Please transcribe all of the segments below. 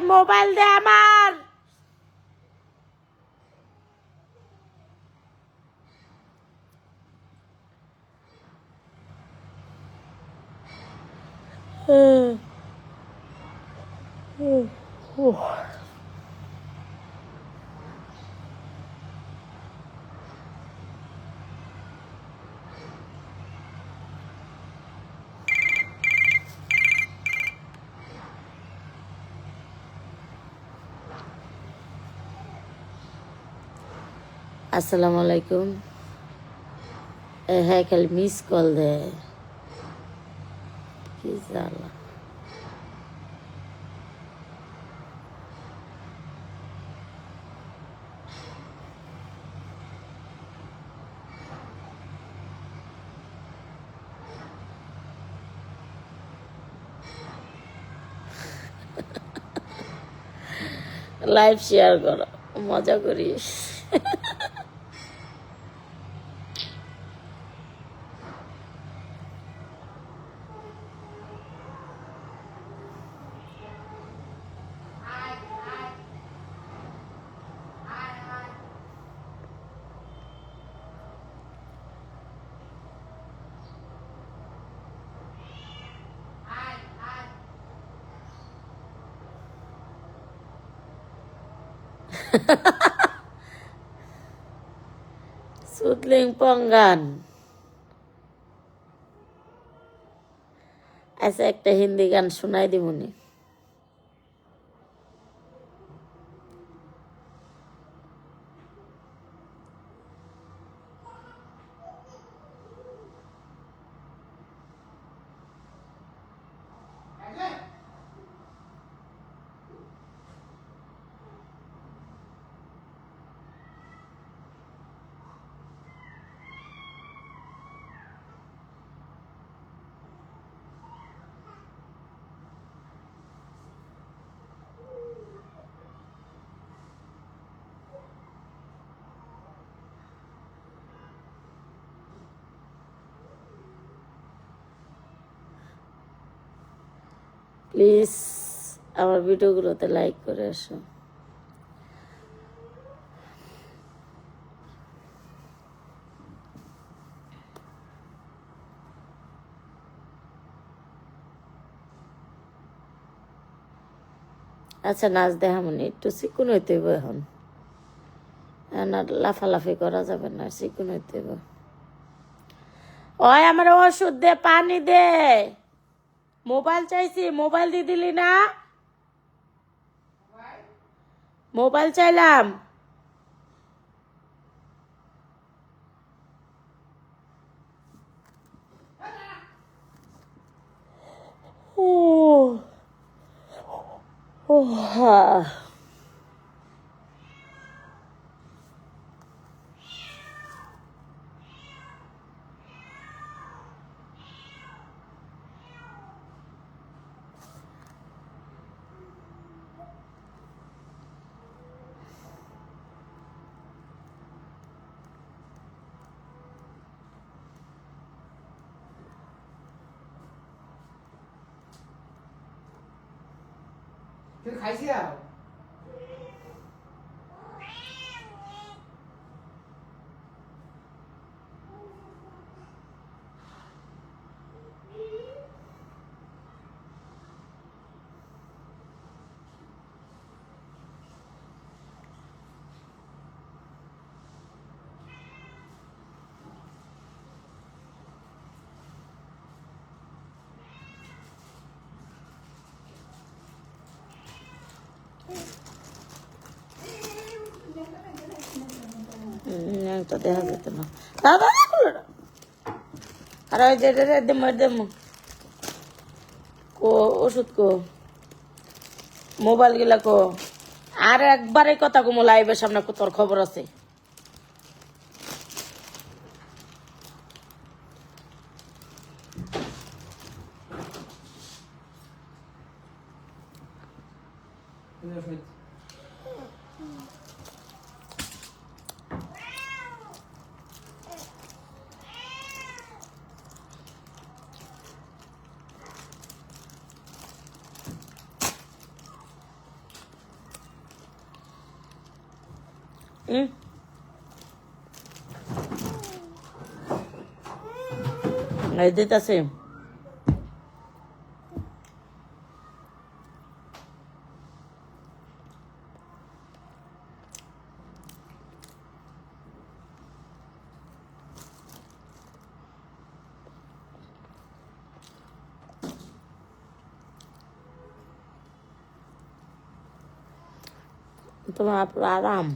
Mobile দে আমার। আসসালামু আলাইকুম। হ্যাঁ, খালি মিস কল দে, কি জ্বালা। লাইভ শেয়ার করো, মজা করিস। সুতলিং পঙ্গান। আচ্ছা, একটা হিন্দি গান শোনাই দিবনি। প্লিজ আমার ভিডিওগুলোতে লাইক করে আসো। আচ্ছা, নাচ দেখামনি, একটু চিকুন হইতে হইব এখন। না, লাফালাফি করা যাবে না, চিকুন হইতে হইব। ওই আমার ওষুধ দে, পানি দে। মোবাইল চাইছি, মোবাইল দিয়ে দিলি না। মোবাইল চাইলাম। হ্যাঁ, খাইছি আর তো দেখা যেত না। দাদা আর ওই যে দেম কো ওষুধ কো, মোবাইল গিলা কো। আর একবার এই কথা কমো লাইভের সামনে, তোর খবর আছে। এই দিতেছে তোমার পুরো আরাম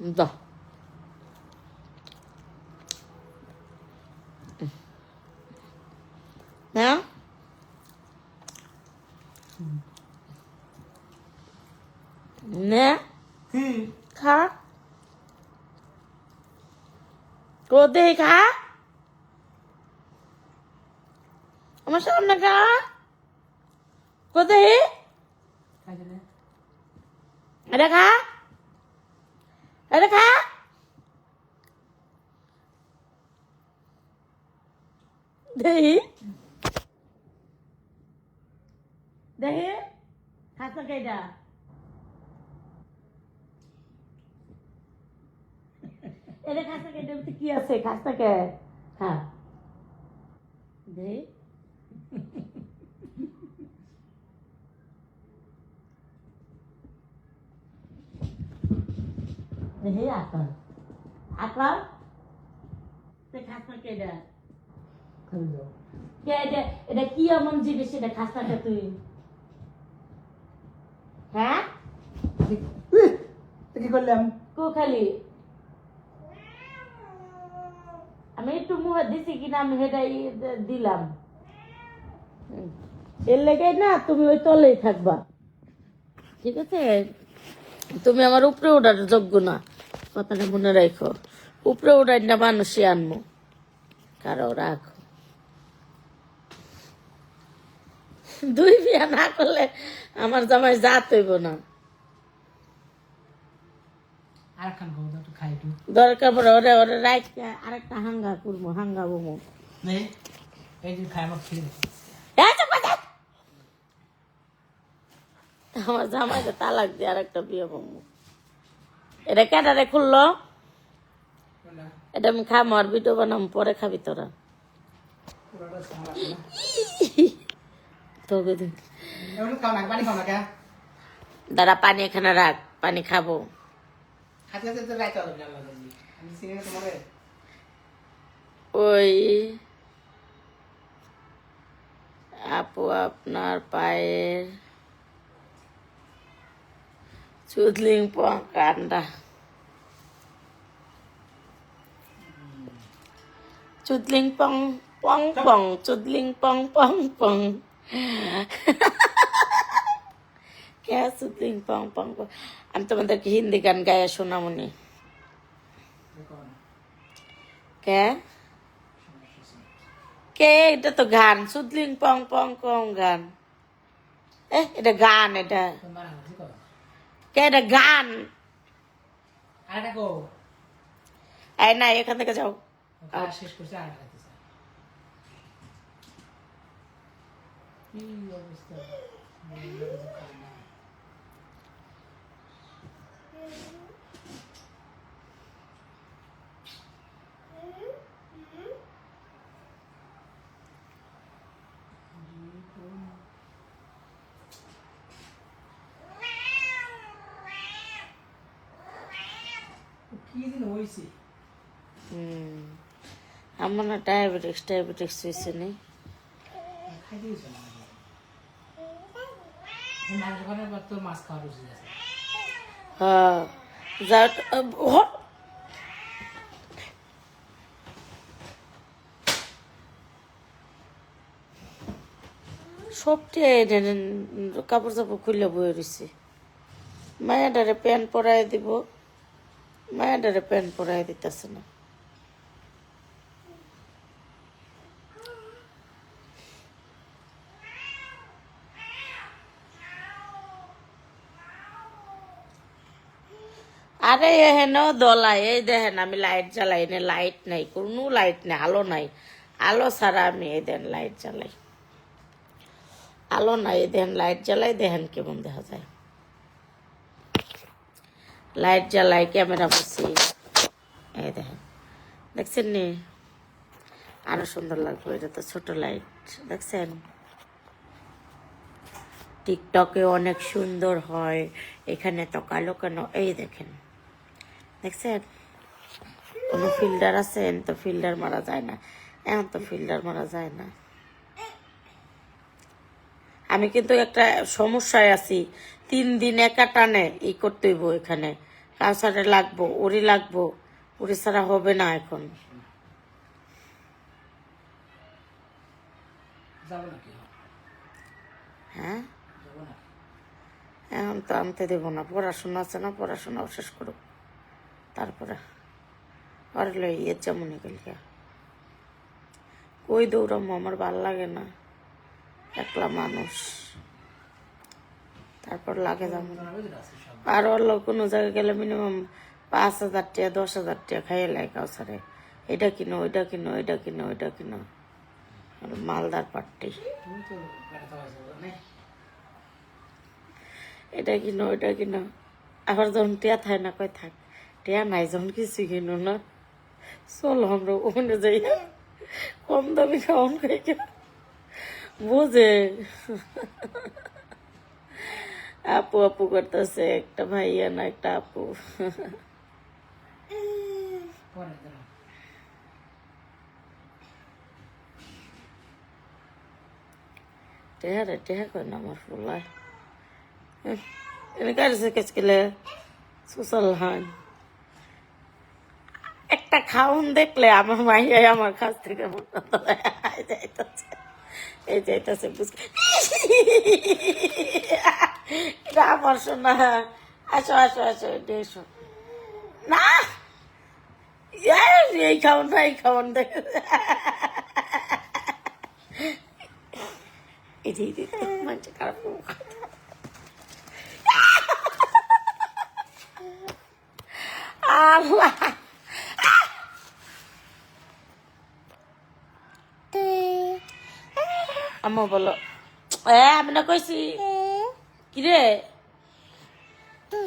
দাও না না কি খা কোথায় খা আমার সামনে খা কোথায় খাইছে না এটা খা এটা খা দেখি দেখি খাস না কেটা এটা খাস না কেটা কি আছে খাস না কে খা দেখি দেখি আকল আকল তুই খাস না কেটা খালি যাও কে এটা এটা কি এমন জিনিস এটা খাস না কে তুই হ্যাঁ কি করলাম কো খালি আমি একটু মুখে দিছি কিনা আমি সেটাই দিলাম এর লেগে না তুমি ওই তলেই থাকবা ঠিক আছে তুমি আমার উপরে ওঠার যোগ্য না কথাটা মনে রাখো উপরে ওঠাই না মানুষই আনবো কারো রাখো দুই বিয়া না করলে আমার জামাই জাত হইব না আর খান খাও একটু খাই একটু দরকার পড়ে ওরে ওরে রাইখে আরেকটা হাঙ্গা করবো হাঙ্গা বমো নেই এই যে খাই আমার খেয়ে আমার জামাইকে তালাক দিয়ে আরেকটা বিয়ে বমো এটা কেটারে খুললো এটা আমি খাবো আর ভিডিও বানাম পরে খাবি তোরা পুরোটা সারা তোকে দিন এমন খাও না পানি খাও না কে দাঁড়া পানি এখানে রাখ পানি খাবো খাতে খাতে তো রাইতে হবে না আমি সিনেমা তোমারে ওই আপু আপনার পায়ের চুদলিং পং কান্ডা চুদলিং পং পং পং চুদলিং পং পং পং কে চুদলিং পং পং পং আমি তোমাদেরকে হিন্দি গান গায়ে শোনামনি কে কে এটা তো গান চুদলিং পং পং পং গান এটা গান এটা তোমার হাতে কর কে এটা গান আর দেখো এই না এখান থেকে যাও কাজ শেষ করছে আর খাইতে চাই কি অবস্থা কি দিন হয়েছে আমার না ডায়াবেটিক্স হয়েছে নি খাই দিয়েছো না মাংস খাওয়ার পর তোর মাছ খাওয়ার উচিত আছে হ্যাঁ সবটি কাপড় চাপড় খুলে বয়ে রয়েছে মায়াডারে প্যান্ট পরাই দিব মায়াডারে প্যান্ট পরাই দিতেছে না আরে এহেন দলাই এই দেখেন আমি লাইট জ্বালাই না লাইট নাই কোনো লাইট নাই আলো নাই আলো ছাড়া আমি এই দেন লাইট জ্বালাই, আলো না এই দেন লাইট জ্বালাই, দেখেন কেমন দেখা যায়। লাইট জ্বালাই, ক্যামেরা বসি, এই দেখেন, দেখছেন নি? আরো সুন্দর লাগবে। এটা তো ছোট লাইট, দেখছেন? টিকটকে অনেক সুন্দর হয়, এখানে তো কালো কেন? এই দেখেন, দেখছেন? কোনো ফিল্টার আছেন তো ফিল্টার মারা যায় না, এখন তো ফিল্টার মারা যায় না। আমি কিন্তু একটা সমস্যায় আছি, 3 দিন একা টানে ই করতে হইব, এখানে কাউসারে লাগবো, ওরি লাগবো, ওরি ছাড়া হবে না এখন। যাবো নাকি? হ্যাঁ, যাবো না। এখন তো আনতে দেবো না, পড়াশোনা আছে না, পড়াশোনাও শেষ করুক তারপরে। আর লই এর যেমনই গেলকে কই দৌড়ামো, আমার ভাল লাগে না, একলা মানুষ। তারপর লাগে যেমন আর অন্য কোনো জায়গায় গেলে মিনিমাম 5,000 টাকা 10,000 টাকা খাইয়ে লাগে কাউসারে, এটা কিনো ওইটা কিনো, এটা কিনো ওইটা কিনো। আর মালদার পাট্টি, তুমি তো গাড়ি চালাইছো না? এটা কিনো ওইটা কিনো। আবার যখন টিয়া থাকে না, কয় থাক টিয়া নাই, যখন কিছু কিনো না, চলো আমরা ওখানে যাই, কম দামি খাওয়ান খাই বুঝে। আপু আপু করতেছে, একটা ভাইয়া না একটা আপু। পরে দাঁড়াও। টেহা রে টেহা কয় না আমার ফুলায়, এনে কাছে কেচ গেলে সুসাল হান একটা খাউন দেখলে আমার মাইয়া আমার কাছ থেকে যাইতেছে, এই যাইতেছে বুঝকে। এটা আমার শোনা, আসো আসো আসো, এটা এসো না, এই খাউন না, এই খাউন দেখ, এই যে মানুষ খারাপ আল্লাহ। আম্মা বলো, আমি না কইছি কিরে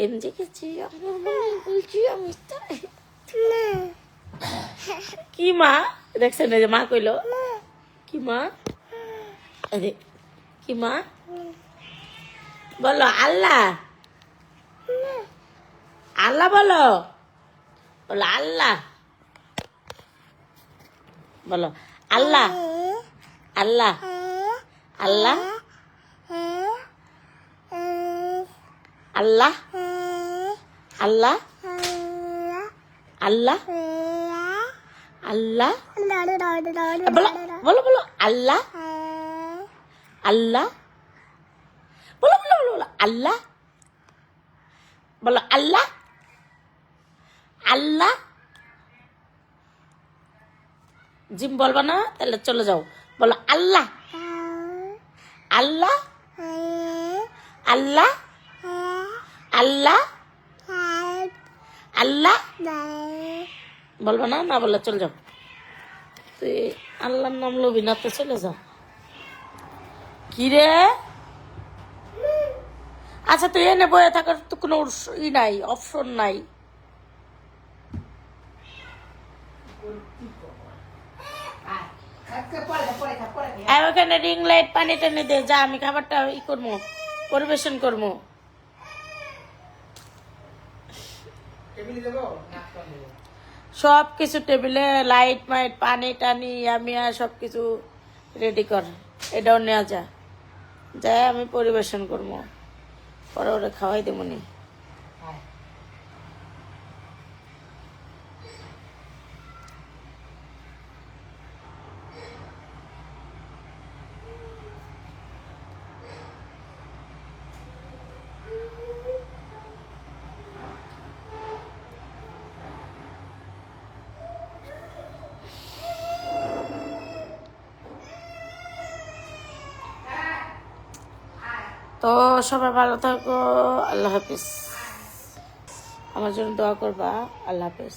এমজি গেছি, আমার মনে বলছি আমি তাই। কি মা দেখছেন, এই যে মা কইলো কি মা, আরে কি মা বলো, আল্লাহ আল্লাহ বলো, বলো আল্লাহ, বলো আল্লাহ আল্লাহ আল্লাহ আল্লাহ আল্লাহ আল্লাহ আল্লাহ, বলো বলো বলো আল্লাহ আল্লাহ, বলো বলো বলো বলো আল্লাহ, বলো আল্লাহ আল্লাহ। জিম বলবা না তাহলে চলে যাও, বলো আল্লাহ আল্লাহ আল্লাহ আল্লাহ আল্লাহ, বলবা না, না বললে চলে যাও। তুই আল্লাহর নাম লবি না তো চলে যাও। কিরে আচ্ছা, তুই এনে বয়ে থাকার তো কোনো ই নাই, অপশন নাই। আর ওখানে রিং লাইট পানি টানি দে, যা আমি খাবারটা ই করবো, পরিবেশন করবো। টেবিলে দেবো না খাওয়া দেবো? সব কিছু টেবিলে লাইট মাইট পানি টানি আমি আর সব কিছু রেডি কর, এটাও নেওয়া যা, যাই আমি পরিবেশন করবো, পরে ওরা খাওয়াই দেবো নি। হ্যাঁ। তো সবাই ভালো থাকো, আল্লাহ হাফিজ। আমার জন্য দোয়া করবা, আল্লাহ হাফিজ।